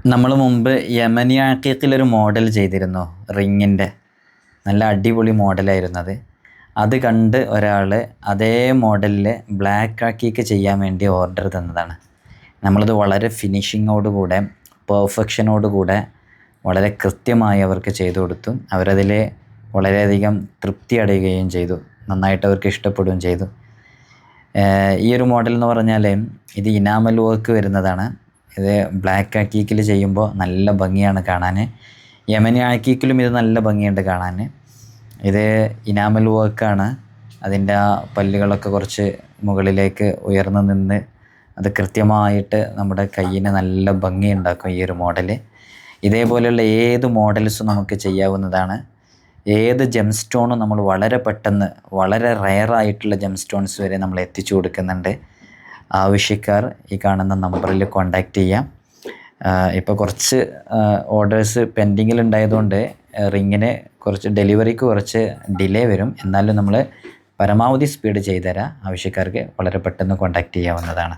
നമ്മൾ മുമ്പ് യമനി ആക്കിയത്തിലൊരു മോഡൽ ചെയ്തിരുന്നു റിങ്ങിൻ്റെ. നല്ല അടിപൊളി മോഡലായിരുന്നത്. അത് കണ്ട് ഒരാൾ അതേ മോഡലിൽ ബ്ലാക്ക് ആക്കിക്ക് ചെയ്യാൻ വേണ്ടി ഓർഡർ തന്നതാണ്. നമ്മളത് വളരെ ഫിനിഷിങ്ങോടുകൂടെ പെർഫെക്ഷനോടുകൂടെ വളരെ കൃത്യമായി അവർക്ക് ചെയ്തു കൊടുത്തു. അവരതിൽ വളരെയധികം തൃപ്തി അടയുകയും ചെയ്തു. നന്നായിട്ട് അവർക്ക് ഇഷ്ടപ്പെടുകയും ചെയ്തു. ഈ ഒരു മോഡൽ എന്ന് പറഞ്ഞാൽ ഇത് ഇനാമൽ വർക്ക് വരുന്നതാണ്. ഇത് ബ്ലാക്ക് ആക്കീക്കിൽ ചെയ്യുമ്പോൾ നല്ല ഭംഗിയാണ് കാണാൻ. യമനി ആക്കീക്കിലും ഇത് നല്ല ഭംഗിയുണ്ട് കാണാൻ. ഇത് ഇനാമൽ വർക്കാണ്. അതിൻ്റെ ആ പല്ലുകളൊക്കെ കുറച്ച് മുകളിലേക്ക് ഉയർന്നു നിന്ന് അത് കൃത്യമായിട്ട് നമ്മുടെ കയ്യിന് നല്ല ഭംഗി ഉണ്ടാക്കും ഈ ഒരു മോഡൽ. ഇതേപോലെയുള്ള ഏത് മോഡൽസും നമുക്ക് ചെയ്യാവുന്നതാണ്. ഏത് ജെം സ്റ്റോണും നമ്മൾ വളരെ പെട്ടെന്ന് വളരെ റെയറായിട്ടുള്ള ജെം സ്റ്റോൺസ് വരെ നമ്മൾ എത്തിച്ചു കൊടുക്കുന്നുണ്ട്. ആവശ്യക്കാർ ഈ കാണുന്ന നമ്പറിൽ കോൺടാക്റ്റ് ചെയ്യാം. ഇപ്പോൾ കുറച്ച് ഓർഡേഴ്സ് പെൻഡിങ്ങിലുണ്ടായതുകൊണ്ട് റിങ്ങിന് കുറച്ച് ഡെലിവറിക്ക് കുറച്ച് ഡിലേ വരും. എന്നാലും നമ്മൾ പരമാവധി സ്പീഡ് ചെയ്തുതരാം. ആവശ്യക്കാർക്ക് വളരെ പെട്ടെന്ന് കോൺടാക്റ്റ് ചെയ്യാവുന്നതാണ്.